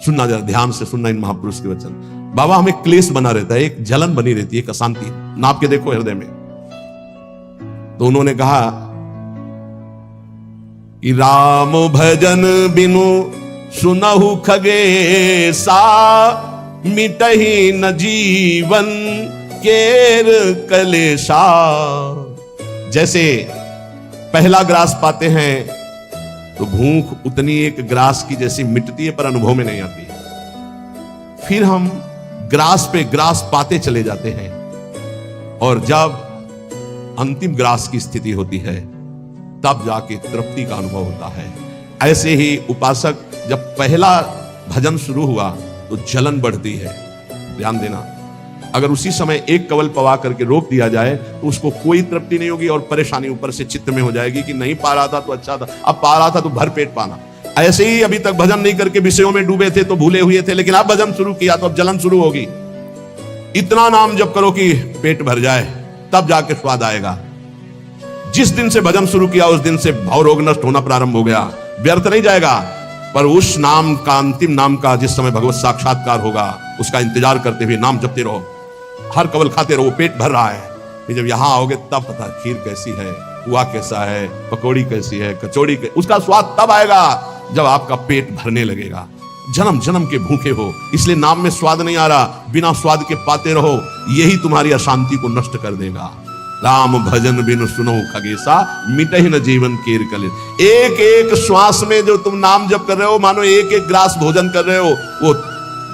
सुनना, जरा ध्यान से सुनना इन महापुरुष के वचन। बाबा, हमें क्लेश बना रहता है, एक जलन बनी रहती है, एक अशांति, नाप के देखो हृदय में। तो उन्होंने कहा कि राम भजन बिनु सुनहु खगेसा, मिटहि न जीवन केर कलेशा। जैसे पहला ग्रास पाते हैं तो भूख उतनी एक ग्रास की जैसी मिटती है, पर अनुभव में नहीं आती। फिर हम ग्रास पे ग्रास पाते चले जाते हैं, और जब अंतिम ग्रास की स्थिति होती है तब जाके तृप्ति का अनुभव होता है। ऐसे ही उपासक, जब पहला भजन शुरू हुआ तो जलन बढ़ती है। ध्यान देना, अगर उसी समय एक कवल पवा करके रोक दिया जाए तो उसको कोई तृप्ति नहीं होगी, और परेशानी ऊपर से चित्त में हो जाएगी कि नहीं पा रहा था तो अच्छा था, अब पा रहा था तो भर पेट पाना। ऐसे ही अभी तक भजन नहीं करके विषयों में डूबे थे तो भूले हुए थे, लेकिन अब भजन शुरू किया तो अब जलन शुरू होगी। इतना नाम जप करो कि पेट भर जाए, तब जाके स्वाद आएगा। जिस दिन से भजन शुरू किया उस दिन से भाव रोग नष्ट होना प्रारंभ हो गया। व्यर्थ नहीं जाएगा, पर उस नाम का, अंतिम नाम का, जिस समय भगवत साक्षात्कार होगा उसका इंतजार करते हुए नाम जपते रहो, हर कवल खाते रहो, पेट भर रहा है। फिर जब यहां आओगे तब पता खीर कैसी है, पुआ कैसा है, पकौड़ी कैसी है, कचौड़ी उसका स्वाद तब आएगा जब आपका पेट भरने लगेगा। जन्म जन्म के भूखे हो, इसलिए नाम में स्वाद नहीं आ रहा, बिना स्वाद के पाते रहो, यही तुम्हारी अशांति को नष्ट कर देगा। राम भजन बिनु सुनो खगेसा, मिटहि न जीवन केर कलेश। एक एक श्वास में जो तुम नाम जप कर रहे हो, मानो एक एक ग्रास भोजन कर रहे हो, वो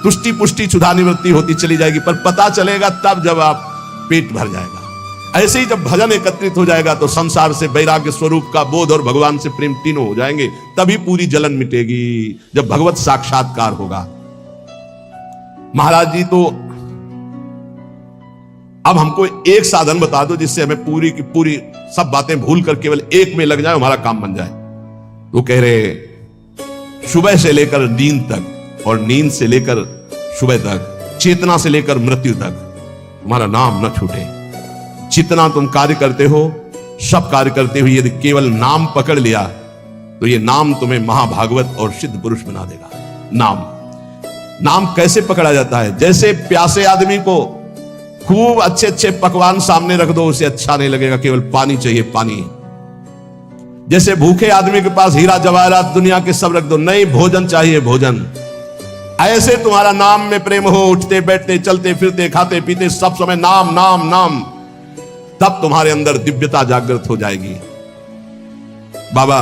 तुष्टि पुष्टि क्षुधा निवृत्ति होती चली जाएगी, पर पता चलेगा तब जब आप पेट भर जाएगा। ऐसे ही जब भजन एकत्रित हो जाएगा तो संसार से वैराग्य स्वरूप का बोध और भगवान से प्रेम तीनों हो जाएंगे, तभी पूरी जलन मिटेगी, जब भगवत साक्षात्कार होगा। महाराज जी, तो अब हमको एक साधन बता दो जिससे हमें पूरी की पूरी सब बातें भूल कर केवल एक में लग जाए, हमारा काम बन जाए। तो कह रहे सुबह से लेकर नींद तक, और नींद से लेकर सुबह तक, चेतना से लेकर मृत्यु तक तुम्हारा नाम न छूटे। जितना तुम कार्य करते हो, सब कार्य करते हुए यदि केवल नाम पकड़ लिया तो ये नाम तुम्हें महाभागवत और सिद्ध पुरुष बना देगा। नाम कैसे पकड़ा जाता है? जैसे प्यासे आदमी को खूब अच्छे अच्छे पकवान सामने रख दो, उसे अच्छा नहीं लगेगा, केवल पानी चाहिए, पानी। जैसे भूखे आदमी के पास हीरा जवाहरात दुनिया के सब रख दो, नहीं, भोजन चाहिए, भोजन। ऐसे तुम्हारा नाम में प्रेम हो, उठते बैठते चलते फिरते खाते पीते सब समय नाम नाम नाम, तब तुम्हारे अंदर दिव्यता जागृत हो जाएगी। बाबा,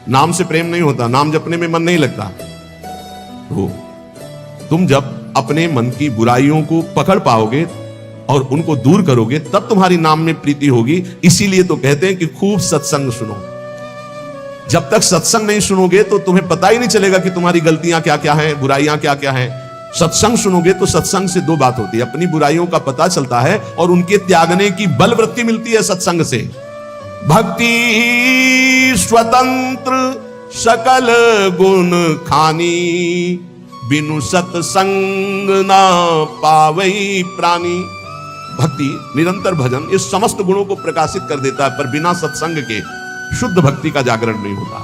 नाम से प्रेम नहीं होता, नाम जपने में मन नहीं लगता। तो तुम जब अपने मन की बुराइयों को पकड़ पाओगे और उनको दूर करोगे, तब तुम्हारी नाम में प्रीति होगी। इसीलिए तो कहते हैं कि खूब सत्संग सुनो। जब तक सत्संग नहीं सुनोगे तो तुम्हें पता ही नहीं चलेगा कि तुम्हारी गलतियां क्या क्या हैं, बुराइयां क्या क्या हैं। सत्संग सुनोगे तो सत्संग से दो बात होती है, अपनी बुराइयों का पता चलता है और उनके त्यागने की बल वृत्ति मिलती है सत्संग से। भक्ति स्वतंत्र सकल गुण खानी, बिनु सत्संग ना पावई प्राणी। भक्ति, निरंतर भजन, इस समस्त गुणों को प्रकाशित कर देता है, पर बिना सत्संग के शुद्ध भक्ति का जागरण नहीं होता।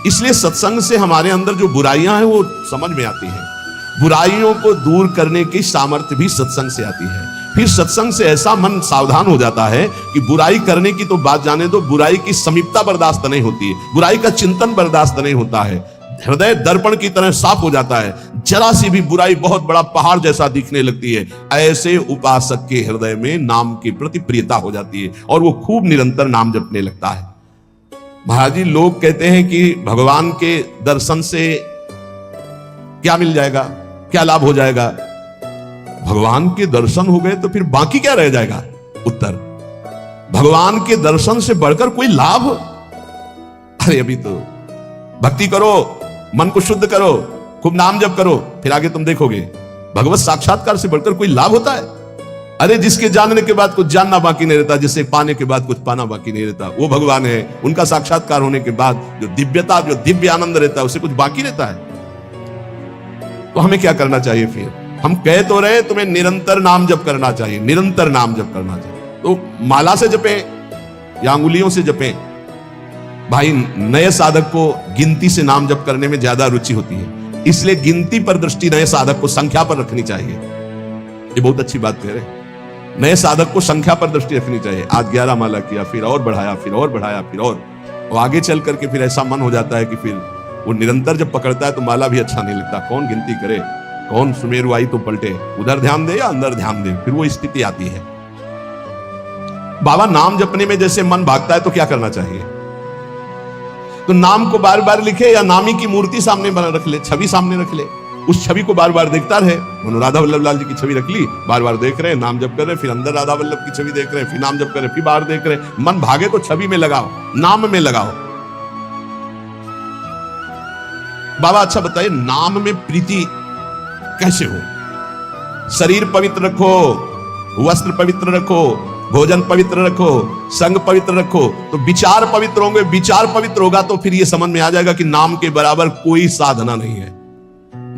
इसलिए सत्संग से हमारे अंदर जो बुराइयां हैं वो समझ में आती हैं। बुराइयों को दूर करने की सामर्थ्य भी सत्संग से आती है। फिर सत्संग से ऐसा मन सावधान हो जाता है कि बुराई करने की तो बात जाने दो, बुराई की समीपता बर्दाश्त नहीं होती है, बुराई का चिंतन बर्दाश्त नहीं होता है। हृदय दर्पण की तरह साफ हो जाता है, जरा सी भी बुराई बहुत बड़ा पहाड़ जैसा दिखने लगती है। ऐसे उपासक के हृदय में नाम के प्रति प्रियता हो जाती है और वो खूब निरंतर नाम जपने लगता है। महाराज जी, लोग कहते हैं कि भगवान के दर्शन से क्या मिल जाएगा, क्या लाभ हो जाएगा? भगवान के दर्शन हो गए तो फिर बाकी क्या रह जाएगा? उत्तर, भगवान के दर्शन से बढ़कर कोई लाभ? अरे अभी तो भक्ति करो, मन को शुद्ध करो, खूब नाम जप करो, फिर आगे तुम देखोगे भगवत साक्षात्कार से बढ़कर कोई लाभ होता है? अरे जिसके जानने के बाद कुछ जानना बाकी नहीं रहता, जिसे पाने के बाद कुछ पाना बाकी नहीं रहता, वो भगवान है। उनका साक्षात्कार होने के बाद जो दिव्यता, जो दिव्य आनंद रहता है, उससे कुछ बाकी रहता है। तो हमें क्या करना चाहिए? फिर हम कह तो रहे तुम्हें निरंतर नाम जप करना चाहिए, निरंतर नाम जप करना चाहिए। तो माला से जपें या अंगुलियों से जपें। भाई, नए साधक को गिनती से नाम जप करने में ज्यादा रुचि होती है। इसलिए गिनती पर दृष्टि नए साधक को संख्या पर रखनी चाहिए। ये बहुत अच्छी बात कह रहे हैं। नए साधक को संख्या पर दृष्टि रखनी चाहिए। आज 11 माला किया, फिर और बढ़ाया, फिर और बढ़ाया, फिर और आगे चल करके फिर ऐसा मन हो जाता है कि फिर वो निरंतर जब पकड़ता है तो माला भी अच्छा नहीं लगता। कौन गिनती करे, कौन सुमेरु आई तो पलटे, उधर ध्यान दे या अंदर ध्यान दे, फिर वो स्थिति आती है। बाबा नाम जपने में जैसे मन भागता है तो क्या करना चाहिए? तो नाम को बार बार लिखे या नामी की मूर्ति सामने बना रख ले, छवि सामने रख ले, उस छवि को बार बार देखता रहे। मनो राधा वल्लभ लाल जी की छवि रख ली, बार बार देख रहे हैं, नाम जप कर रहे, फिर अंदर राधा वल्लभ की छवि देख रहे हैं, फिर नाम जप कर रहे, फिर बाहर देख रहे हैं। मन भागे तो छवि में लगाओ, नाम में लगाओ। बाबा अच्छा बताइए, नाम में प्रीति कैसे हो? शरीर पवित्र रखो, वस्त्र पवित्र रखो, भोजन पवित्र रखो, संग पवित्र रखो, तो विचार पवित्र होंगे। विचार पवित्र होगा तो फिर यह समझ में आ जाएगा कि नाम के बराबर कोई साधना नहीं है।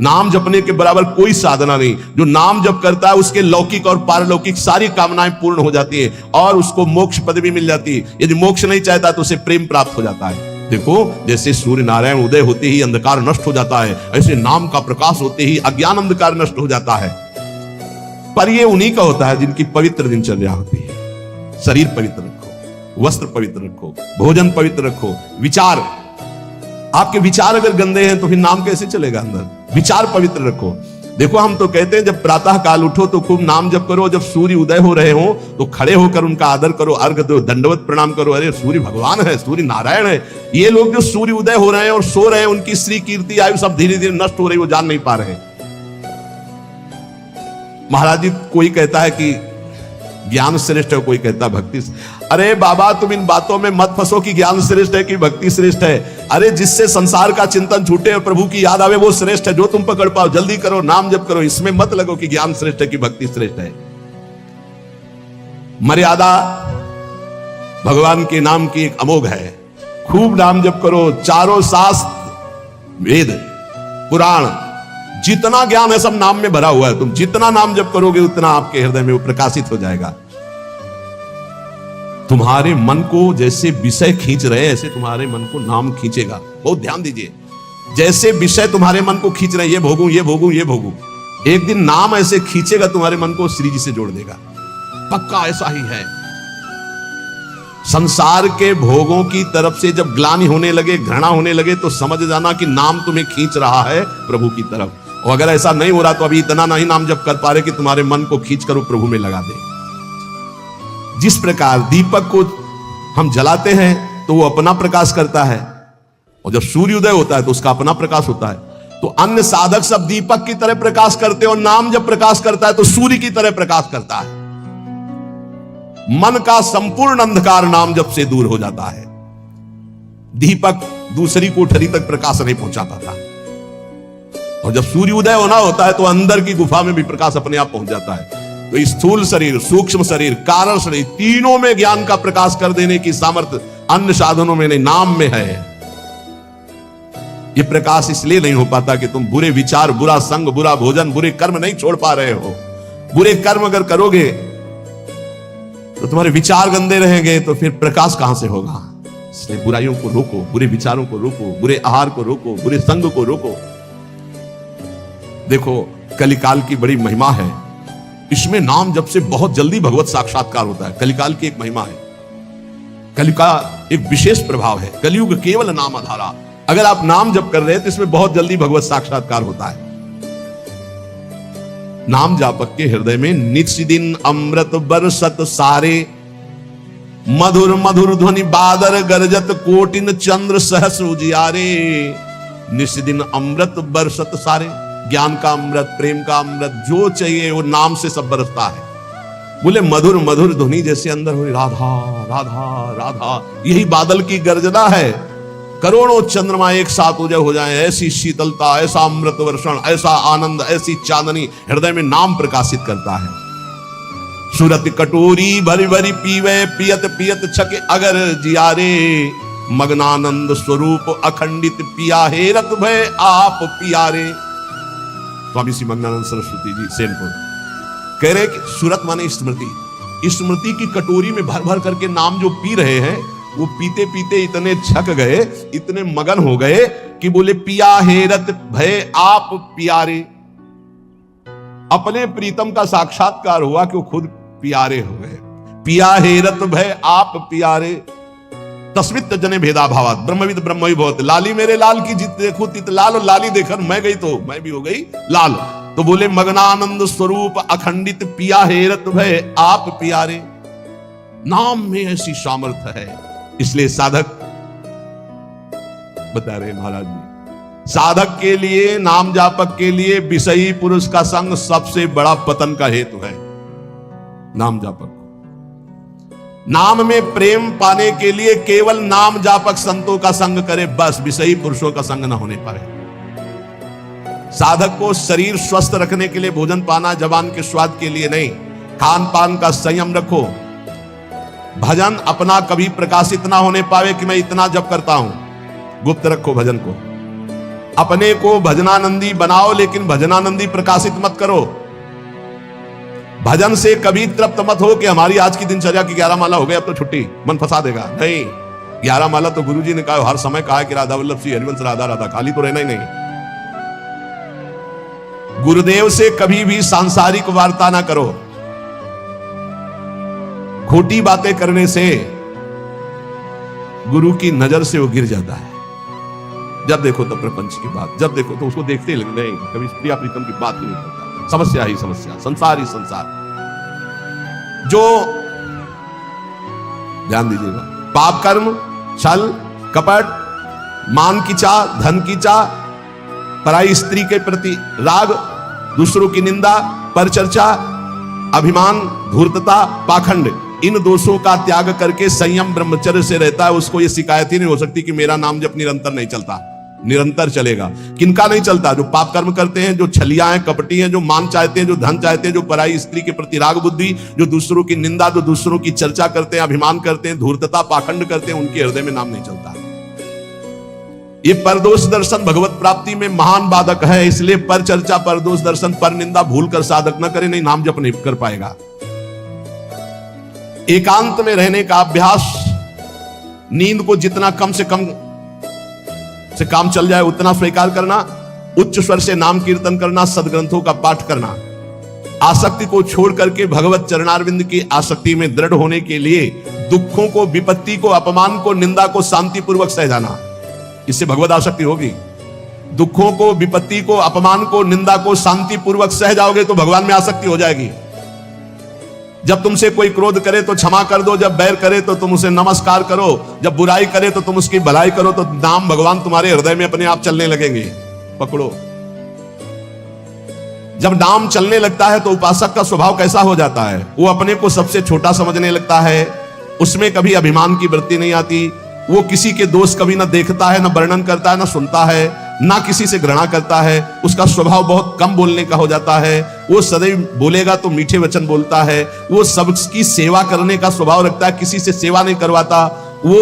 नाम जपने के बराबर कोई साधना नहीं। जो नाम जप करता है उसके लौकिक और पारलौकिक सारी कामनाएं पूर्ण हो जाती है और उसको मोक्ष पदवी मिल जाती है। यदि मोक्ष नहीं चाहता तो उसे प्रेम प्राप्त हो जाता है। देखो, जैसे सूर्य नारायण उदय होते ही अंधकार नष्ट हो जाता है, ऐसे नाम का प्रकाश होते ही अज्ञान अंधकार नष्ट हो जाता है। पर ये उन्हीं का होता है जिनकी पवित्र दिनचर्या होती है। शरीर पवित्र रखो, वस्त्र पवित्र रखो, भोजन पवित्र रखो, विचार, आपके विचार अगर गंदे हैं तो फिर नाम कैसे चलेगा अंदर? विचार पवित्र रखो। देखो, हम तो कहते हैं जब प्रातः काल उठो तो खूब नाम जप करो, जब सूर्य उदय हो रहे हो तो खड़े होकर उनका आदर करो, अर्घ दो, दंडवत प्रणाम करो। अरे सूर्य भगवान है, सूर्य नारायण है। ये लोग जो सूर्य उदय हो रहे हैं और सो रहे हैं, उनकी श्री कीर्ति आयु सब धीरे धीरे नष्ट हो रही, वो जान नहीं पा रहे। महाराज जी, कोई कहता है कि ज्ञान श्रेष्ठ है, कोई कहता है भक्ति। अरे बाबा, तुम इन बातों में मत फंसो कि ज्ञान श्रेष्ठ है कि भक्ति श्रेष्ठ है। अरे जिससे संसार का चिंतन छूटे और प्रभु की याद आवे वो श्रेष्ठ है। जो तुम पकड़ पाओ जल्दी करो, नाम जप करो। इसमें मत लगो कि ज्ञान श्रेष्ठ है कि भक्ति श्रेष्ठ है। मर्यादा भगवान के नाम की एक अमोघ है। खूब नाम जप करो। चारों शास्त्र, वेद, पुराण, जितना ज्ञान है सब नाम में भरा हुआ है। तुम जितना नाम जप करोगे उतना आपके हृदय में वो प्रकाशित हो जाएगा। तुम्हारे मन को जैसे विषय खींच रहे हैं, ऐसे तुम्हारे मन को नाम खींचेगा। बहुत ध्यान दीजिए, जैसे विषय तुम्हारे मन को खींच रहे हैं, ये भोगूं, ये भोगूं, ये भोगूं, एक दिन नाम ऐसे खींचेगा तुम्हारे मन को, श्री जी से जोड़ देगा। पक्का ऐसा ही है। संसार के भोगों की तरफ से जब ग्लानि होने लगे, घृणा होने लगे, तो समझ जाना कि नाम तुम्हें खींच रहा है प्रभु की तरफ। और अगर ऐसा नहीं हो रहा तो अभी इतना नहीं नाम जप कर पा रहे कि तुम्हारे मन को खींच कर वो प्रभु में लगा दे। जिस प्रकार दीपक को हम जलाते हैं तो वो अपना प्रकाश करता है, और जब सूर्योदय होता है तो उसका अपना प्रकाश होता है। तो अन्य साधक सब दीपक की तरह प्रकाश करते हैं, और नाम जब प्रकाश करता है तो सूर्य की तरह प्रकाश करता है। मन का संपूर्ण अंधकार नाम जप से दूर हो जाता है। दीपक दूसरी कोठरी तक प्रकाश नहीं पहुंचा पाता, और जब सूर्य उदय होना होता है तो अंदर की गुफा में भी प्रकाश अपने आप पहुंच जाता है। तो स्थूल शरीर, सूक्ष्म शरीर, कारण शरीर, तीनों में ज्ञान का प्रकाश कर देने की सामर्थ्य अन्य साधनों में नहीं, नाम में है। यह प्रकाश इसलिए नहीं हो पाता कि तुम बुरे विचार, बुरा संग, बुरा भोजन, बुरे कर्म नहीं छोड़ पा रहे हो। बुरे कर्म अगर करोगे तो तुम्हारे विचार गंदे रहेंगे, तो फिर प्रकाश कहां से होगा? इसलिए बुराइयों को रोको, बुरे विचारों को रोको, बुरे आहार को रोको, बुरे संग को रोको। देखो, कलिकाल की बड़ी महिमा है। इसमें नाम जप से बहुत जल्दी भगवत साक्षात्कार होता है। कलिकाल की एक महिमा है। कलि का एक विशेष प्रभाव है। कलयुग केवल नाम आधारा। अगर आप नाम जप कर रहे हैं तो इसमें बहुत जल्दी भगवत साक्षात्कार होता है। नाम जापक के हृदय में नित्य दिन अमृत बरसत सारे, मधुर मधुर ध्वनि बादर गरजत, कोटिन चंद्र सहस्र उजियारे। नित्य दिन अमृत बरसत सारे, ज्ञान का अमृत, प्रेम का अमृत, जो चाहिए वो नाम से सब बरसता है। बोले मधुर मधुर ध्वनि जैसे अंदर हो, राधा राधा राधा, यही बादल की गर्जना है। करोड़ों चंद्रमा एक साथ उदय हो जाएं, ऐसी शीतलता, ऐसा अमृत वर्षण, ऐसा आनंद, ऐसी चांदनी हृदय में नाम प्रकाशित करता है। सूरत कटोरी भरी भरी पीवे, पियत पियत छके अगर जियारे, मग्नानंद स्वरूप अखंडित पिया हे रत भय आप पियारे। स्वामी श्री मग्नानंद सरस्वती जी सेनपुर कह रहे कि सूरत माने स्मृति। स्मृति की कटोरी में भर भर करके नाम जो पी रहे हैं, वो पीते पीते इतने छक गए, इतने मगन हो गए कि बोले पिया हेरत भय आप प्यारे, अपने प्रीतम का साक्षात्कार हुआ कि वो खुद प्यारे हो गए। पिया हेरत भय आप प्यारे, तस्मित जने भेदा भावात ब्रह्मविद ब्रह्म बहुत, लाली मेरे लाल की जित देखो तित लाल, और लाली देखकर मैं गई तो मैं भी हो गई लाल। तो बोले मगनानंद स्वरूप अखंडित पिया हेरत भय आप प्यारे, नाम में ऐसी सामर्थ्य है। इसलिए साधक बता रहे महाराज जी, साधक के लिए, नाम जापक के लिए विषयी पुरुष का संग सबसे बड़ा पतन का हेतु है। नाम जापक नाम में प्रेम पाने के लिए केवल नाम जापक संतों का संग करे, बस विषयी पुरुषों का संग ना होने पाए। साधक को शरीर स्वस्थ रखने के लिए भोजन पाना जबान के स्वाद के लिए नहीं, खान पान का संयम रखो। भजन अपना कभी प्रकाशित ना होने पावे कि मैं इतना जप करता हूं, गुप्त रखो भजन को। अपने को भजनानंदी बनाओ, लेकिन भजनानंदी प्रकाशित मत करो। भजन से कभी तृप्त मत हो कि हमारी आज की दिनचर्या की 11 माला हो गई, अब तो छुट्टी, मन फंसा देगा। नहीं, 11 माला तो गुरुजी ने कहा, हर समय कहा कि राधा वल्लभ श्री हरिवंश राधा राधा, खाली तो रहना ही नहीं। गुरुदेव से कभी भी सांसारिक वार्ता ना करो। खोटी बातें करने से गुरु की नजर से वो गिर जाता है। जब देखो तो प्रपंच की बात, जब देखो तो उसको देखते ही लगते हैं, कभी प्रिया प्रीतम की बात ही नहीं करता। समस्या ही समस्या, संसार ही संसार। जो ध्यान दीजिएगा, पाप कर्म, छल कपट, मान की चाह, धन की चाह, पराई स्त्री के प्रति राग, दूसरों की निंदा, परचर्चा, अभिमान, धूर्तता, पाखंड, इन दोषों का त्याग करके संयम ब्रह्मचर्य से रहता है, उसको यह शिकायत ही नहीं हो सकती कि मेरा नाम जब निरंतर नहीं चलता। निरंतर चलेगा। किनका नहीं चलता? जो पाप कर्म करते हैं, जो छलिया हैं, कपटी हैं, जो मान चाहते हैं, जो धन चाहते हैं, जो पराई स्त्री के प्रति राग बुद्धि, जो दूसरों की निंदा, जो दूसरों की चर्चा करते हैं, अभिमान करते हैं, धूर्तता, पाखंड करते हैं, उनके हृदय में नाम नहीं चलता। ये परदोष दर्शन भगवत प्राप्ति में महान बाधक है। इसलिए पर चर्चा, परदोष दर्शन, पर निंदा भूल कर साधक न करे, नहीं नाम जप नहीं कर पाएगा। एकांत में रहने का अभ्यास, नींद को जितना कम से कम से काम चल जाए उतना स्वीकार करना, उच्च स्वर से नाम कीर्तन करना, सदग्रंथों का पाठ करना, आसक्ति को छोड़ करके भगवत चरणारविंद की आसक्ति में दृढ़ होने के लिए दुखों को, विपत्ति को, अपमान को, निंदा को शांतिपूर्वक सह जाना, इससे भगवत आसक्ति होगी। दुखों को, विपत्ति को, अपमान को, निंदा को शांतिपूर्वक सह जाओगे तो भगवान में आसक्ति हो जाएगी। जब तुमसे कोई क्रोध करे तो क्षमा कर दो, जब बैर करे तो तुम उसे नमस्कार करो, जब बुराई करे तो तुम उसकी भलाई करो, तो नाम भगवान तुम्हारे हृदय में अपने आप चलने लगेंगे। पकड़ो। जब नाम चलने लगता है तो उपासक का स्वभाव कैसा हो जाता है? वो अपने को सबसे छोटा समझने लगता है, उसमें कभी अभिमान की वृत्ति नहीं आती, वो किसी के दोष कभी ना देखता है, ना वर्णन करता है, ना सुनता है, ना किसी से घृणा करता है। उसका स्वभाव बहुत कम बोलने का हो जाता है। वो सदैव बोलेगा तो मीठे वचन बोलता है। वो सबकी सेवा करने का स्वभाव रखता है, किसी से सेवा नहीं करवाता। वो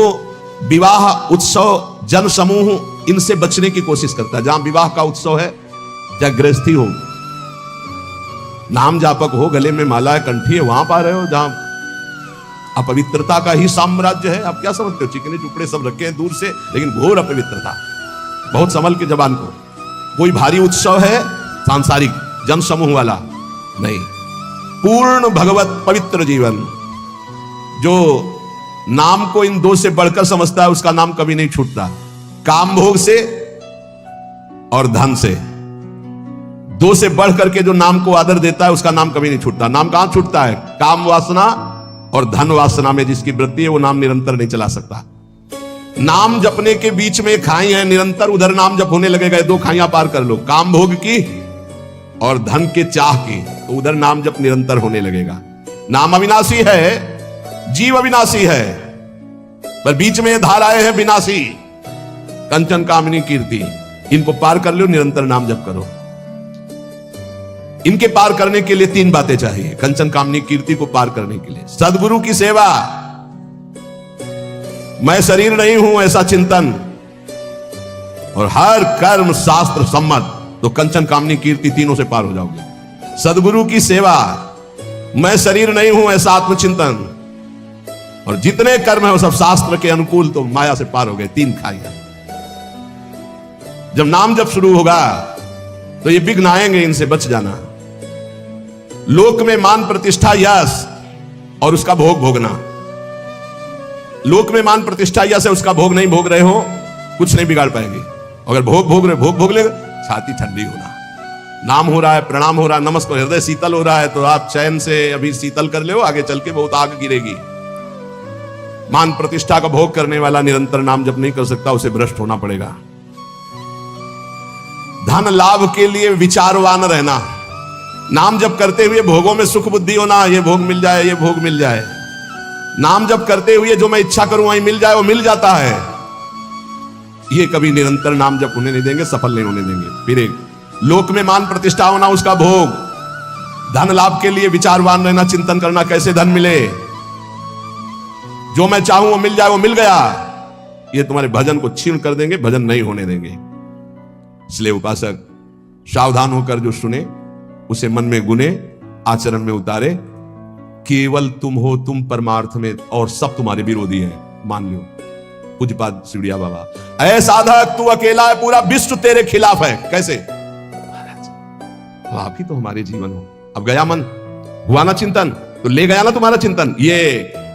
विवाह, उत्सव, जन समूह, इनसे बचने की कोशिश करता है। जहां विवाह का उत्सव है, चाहे गृहस्थी हो, नाम जापक हो, गले में माला है, कंठी है, वहां पा रहे हो जहां अपवित्रता का ही साम्राज्य है। आप क्या समझते हो? चिकने चुपड़े सब रखे हैं दूर से, लेकिन घोर अपवित्रता। बहुत संभल के जबान को। कोई भारी उत्सव है सांसारिक जन समूह वाला नहीं, पूर्ण भगवत पवित्र जीवन। जो नाम को इन दो से बढ़कर समझता है, उसका नाम कभी नहीं छूटता। काम भोग से और धन से, दो से बढ़ करके जो नाम को आदर देता है, उसका नाम कभी नहीं छूटता। नाम कहां छूटता है? काम वासना और धन वासना में जिसकी वृत्ति है, वो नाम निरंतर नहीं चला सकता। नाम जपने के बीच में खाई है निरंतर, उधर नाम जप होने लगेगा। दो खाइयां पार कर लो, काम भोग की और धन के चाह की, तो उधर नाम जप निरंतर होने लगेगा। नाम अविनाशी है, जीव अविनाशी है, पर बीच में धाराएं हैं विनाशी। कंचन, कामिनी, कीर्ति, इनको पार कर लो, निरंतर नाम जप करो। इनके पार करने के लिए तीन बातें चाहिए। कंचन, कामनी, कीर्ति को पार करने के लिए सदगुरु की सेवा, मैं शरीर नहीं हूं ऐसा चिंतन, और हर कर्म शास्त्र सम्मत, तो कंचन, कामनी, कीर्ति तीनों से पार हो जाओगे। सदगुरु की सेवा, मैं शरीर नहीं हूं ऐसा आत्मचिंतन, और जितने कर्म है वो सब शास्त्र के अनुकूल, तो माया से पार हो गए। तीन खाइया। जब नाम जब शुरू होगा तो ये विघ्न आएंगे, इनसे बच जाना। लोक में मान प्रतिष्ठा यश और उसका भोग भोगना। लोक में मान प्रतिष्ठा यश है, उसका भोग नहीं भोग रहे हो, कुछ नहीं बिगाड़ पाएंगे। अगर भोग भोग ले, छाती ठंडी होना। नाम हो रहा है, प्रणाम हो रहा है, नमस्कार, हृदय शीतल हो रहा है, तो आप चैन से अभी शीतल कर ले, आगे चल के बहुत आग गिरेगी। मान प्रतिष्ठा का भोग करने वाला निरंतर नाम जप नहीं कर सकता, उसे भ्रष्ट होना पड़ेगा। धन लाभ के लिए विचारवान रहना। नाम जप करते हुए भोगों में सुख बुद्धि होना, ये भोग मिल जाए, ये भोग मिल जाए। नाम जप करते हुए जो मैं इच्छा करूं वही मिल जाए, वो मिल जाता है। ये कभी निरंतर नाम जप होने नहीं देंगे, सफल नहीं होने देंगे। फिर एक लोक में मान प्रतिष्ठा होना, उसका भोग। धन लाभ के लिए विचारवान रहना, चिंतन करना कैसे धन मिले, जो मैं चाहूं वो मिल जाए, वो मिल गया। ये तुम्हारे भजन को छीन कर देंगे, भजन नहीं होने देंगे। इसलिए उपासक सावधान होकर जो सुने उसे मन में गुने, आचरण में उतारे। केवल तुम हो, तुम परमार्थ में, और सब तुम्हारे विरोधी हैं, मान लो। पूज्यपाद सिवड़िया बाबा, ऐ साधक तू अकेला है, पूरा विश्व तेरे खिलाफ है। कैसे? आप ही तो हमारे जीवन हो। अब गया मन, हुआ ना चिंतन, तो ले गया ना तुम्हारा चिंतन। ये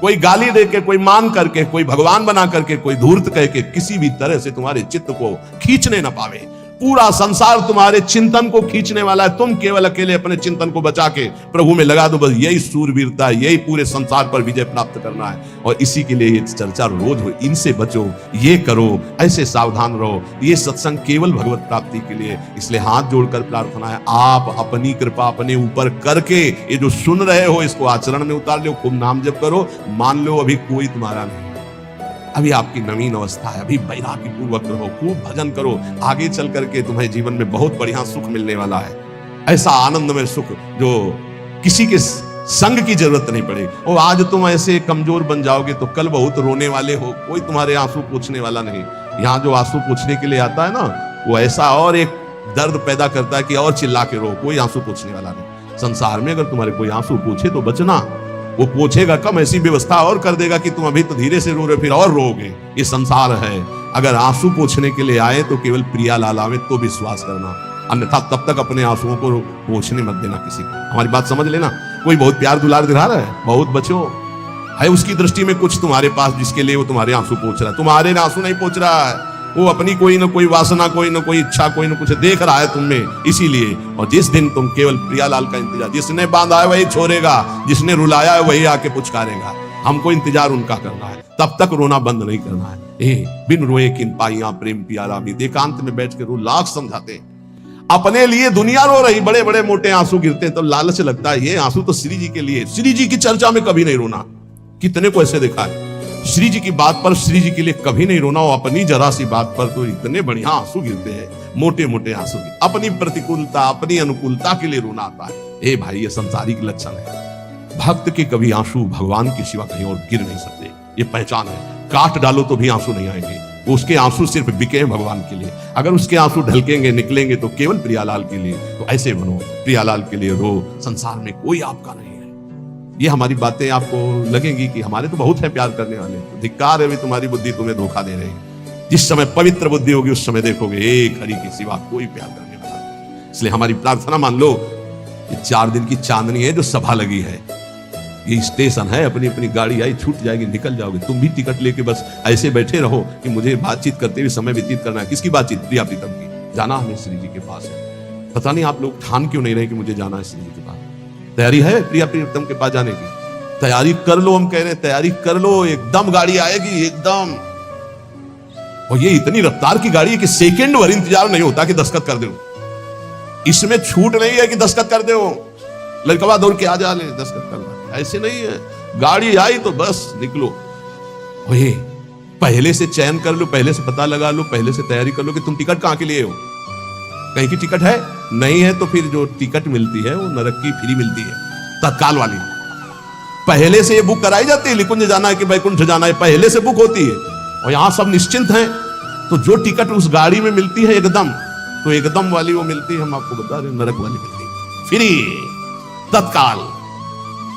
कोई गाली दे के, कोई मान करके, कोई भगवान बना करके, कोई धूर्त कह के किसी भी तरह से तुम्हारे चित्त को खींचने ना पावे। पूरा संसार तुम्हारे चिंतन को खींचने वाला है, तुम केवल अकेले अपने चिंतन को बचा के प्रभु में लगा दो। बस यही सूरवीरता, यही पूरे संसार पर विजय प्राप्त करना है। और इसी के लिए ये चर्चा रोज हो, इनसे बचो, ये करो, ऐसे सावधान रहो। ये सत्संग केवल भगवत प्राप्ति के लिए। इसलिए हाथ जोड़कर प्रार्थना है, आप अपनी कृपा अपने ऊपर करके ये जो सुन रहे हो इसको आचरण में उतार लो। खूब नाम जप करो। मान लो अभी कोई तुम्हारा नहीं, अभी आपकी नवीन अवस्था है, अभी वैराग्य पूर्वक रहो, खूब भजन करो। आगे चल करके तुम्हें जीवन में बहुत बढ़िया सुख मिलने वाला है। ऐसा आनंदमय सुख जो किसी के संग की जरूरत नहीं पड़ेगी। और आज तुम ऐसे कमजोर बन जाओगे तो कल बहुत रोने वाले हो, कोई तुम्हारे आंसू पूछने वाला नहीं। यहाँ जो आंसू पूछने के लिए आता है ना, वो ऐसा और एक दर्द पैदा करता है कि और चिल्ला के रो, कोई आंसू पूछने वाला नहीं। संसार में अगर तुम्हारे कोई आंसू पूछे तो बचना, वो पूछेगा कम, ऐसी व्यवस्था और कर देगा कि तुम अभी तो धीरे से रो रहे, फिर और रोगे। ये संसार है। अगर आंसू पूछने के लिए आए तो केवल प्रियालाल आवे तो विश्वास करना, अन्यथा तब तक अपने आंसुओं को पूछने मत देना किसी को। हमारी बात समझ लेना। कोई बहुत प्यार दुलार दिखा रहा है, बहुत बचो, है उसकी दृष्टि में कुछ तुम्हारे पास जिसके लिए वो तुम्हारे आंसू पूछ रहा है। तुम्हारे आंसू नहीं पूछ रहा है, वो अपनी कोई ना कोई वासना, कोई ना कोई इच्छा, कोई ना कुछ देख रहा है तुम में, इसीलिए। और जिस दिन तुम केवल प्रियालाल का इंतजार, जिसने बांधा है वही छोड़ेगा, जिसने रुलाया है वही आके पुचकारेगा। हमको इंतजार उनका करना है, तब तक रोना बंद नहीं करना है। बिन रोए किन पाइया प्रेम प्यारा भी, एकांत में बैठ के रो, लाख समझाते। अपने लिए दुनिया रो रही, बड़े बड़े मोटे आंसू गिरते हैं तो लालच लगता है ये आंसू तो श्री जी के लिए। श्री जी की चर्चा में कभी नहीं रोना। कितने को ऐसे देखा है, श्री जी की बात पर श्री जी के लिए कभी नहीं रोना, और अपनी जरा सी बात पर तो इतने बढ़िया आंसू गिरते हैं, मोटे मोटे आंसू। अपनी प्रतिकूलता, अपनी अनुकूलता के लिए रोना आता है। ए भाई, ये संसारिक लक्षण है। भक्त के कभी आंसू भगवान के सिवा कहीं और गिर नहीं सकते, ये पहचान है। काट डालो तो भी आंसू नहीं आएंगे, उसके आंसू सिर्फ बिके हैं भगवान के लिए। अगर उसके आंसू ढलकेंगे, निकलेंगे तो केवल प्रियालाल के लिए। तो ऐसे बनो, प्रियालाल के लिए रो, संसार में कोई आपका नहीं है। ये हमारी बातें आपको लगेंगी कि हमारे तो बहुत है प्यार करने वाले, तो धिक्कार है भी तुम्हारी बुद्धि तुम्हें धोखा दे रही है। जिस समय पवित्र बुद्धि होगी उस समय देखोगे एक हरि के सिवा कोई प्यार करने वाला नहीं। इसलिए हमारी प्रार्थना मान लो, ये 4 दिन की चांदनी है जो सभा लगी है, ये स्टेशन है, अपनी अपनी गाड़ी आई छूट जाएगी, निकल जाओगे। तुम भी टिकट लेके बस ऐसे बैठे रहो कि मुझे बातचीत करते हुए समय व्यतीत करना है। किसकी बातचीत? प्रिया प्रीतम की। जाना हमें श्री जी के पास है। पता नहीं आप लोग ठान क्यों नहीं रहे कि मुझे जाना है श्री जी के पास। तैयारी है प्रिया प्रीतम के पास जाने की? तैयारी कर लो, हम कह रहे हैं तैयारी कर लो, एकदम गाड़ी आएगी एकदम। और ये इतनी रफ्तार की गाड़ी है कि सेकंड भर इंतजार नहीं होता कि दस्तखत कर दो। इसमें छूट नहीं है कि दस्तखत कर दो, लड़कवा दौड़ के आ जा ले दस्तखत करना, ऐसे नहीं है। गाड़ी आई तो बस निकलो। ओए, पहले से चयन कर लो, पहले से पता लगा लो, पहले से तैयारी कर लो कि तुम टिकट कहां के लिए हो। कहीं की टिकट है नहीं है तो फिर जो टिकट मिलती है वो नरक की फ्री मिलती है, तत्काल वाली। पहले से ये बुक कराई जाती है, निकुंज जाना है कि वैकुंठ जाना है, पहले से बुक होती है। और यहां सब निश्चिंत हैं, तो जो टिकट उस गाड़ी में मिलती है एकदम, तो एकदम वाली वो मिलती है, हम आपको बता रहे, नरक वाली मिलती है फ्री, तत्काल।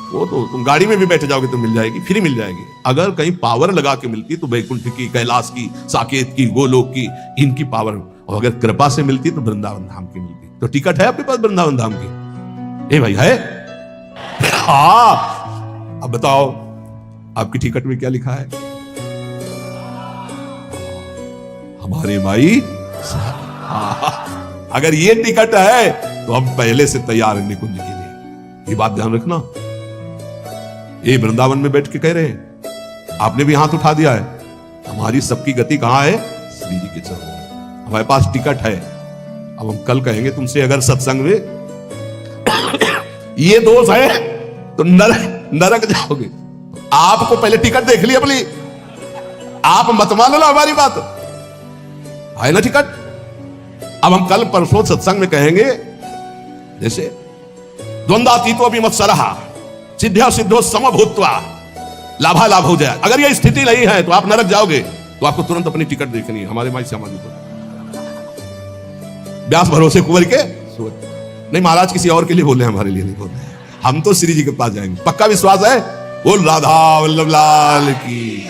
वो तो तुम गाड़ी में भी बैठ जाओगे तो मिल जाएगी, फ्री मिल जाएगी। अगर कहीं पावर लगा के मिलती तो वैकुंठ की, कैलाश की, साकेत की, गोलोक की, इनकी पावर और अगर कृपा से मिलती तो वृंदावन धाम की मिलती। तो टिकट है आपके पास वृंदावन धाम की? ए भाई है? हाँ, अब बताओ आपकी टिकट में क्या लिखा है? हमारे माई। हाँ, अगर ये टिकट है तो हम पहले से तैयार हैं निकुंज के लिए। ये बात ध्यान रखना। ये वृंदावन में बैठ के कह रहे हैं, आपने भी हाथ उठा दिया है। हमारी सबकी गति कहां है? श्री जी के चरणों में। हमारे पास टिकट है। अब हम कल कहेंगे तुमसे अगर सत्संग में ये दोष है तो नरक जाओगे। आपको पहले टिकट देख ली अपनी, आप मत मान लो हमारी बात, है ना टिकट। अब हम कल परसों सत्संग में कहेंगे जैसे द्वंद्वातीतो अभिमत्सरः सिद्ध्या सिद्धो समभूत्वा लाभा लाभ हो जाए। अगर यह स्थिति नहीं है तो आप नरक जाओगे। तो आपको तुरंत अपनी टिकट देखनी है। हमारे माई श्यामा जी को व्यास भरोसे कुंवर के नहीं, महाराज किसी और के लिए बोले, हमारे लिए नहीं बोले। हम तो श्री जी के पास जाएंगे, पक्का विश्वास है। बोल राधा वल्लभ लाल की।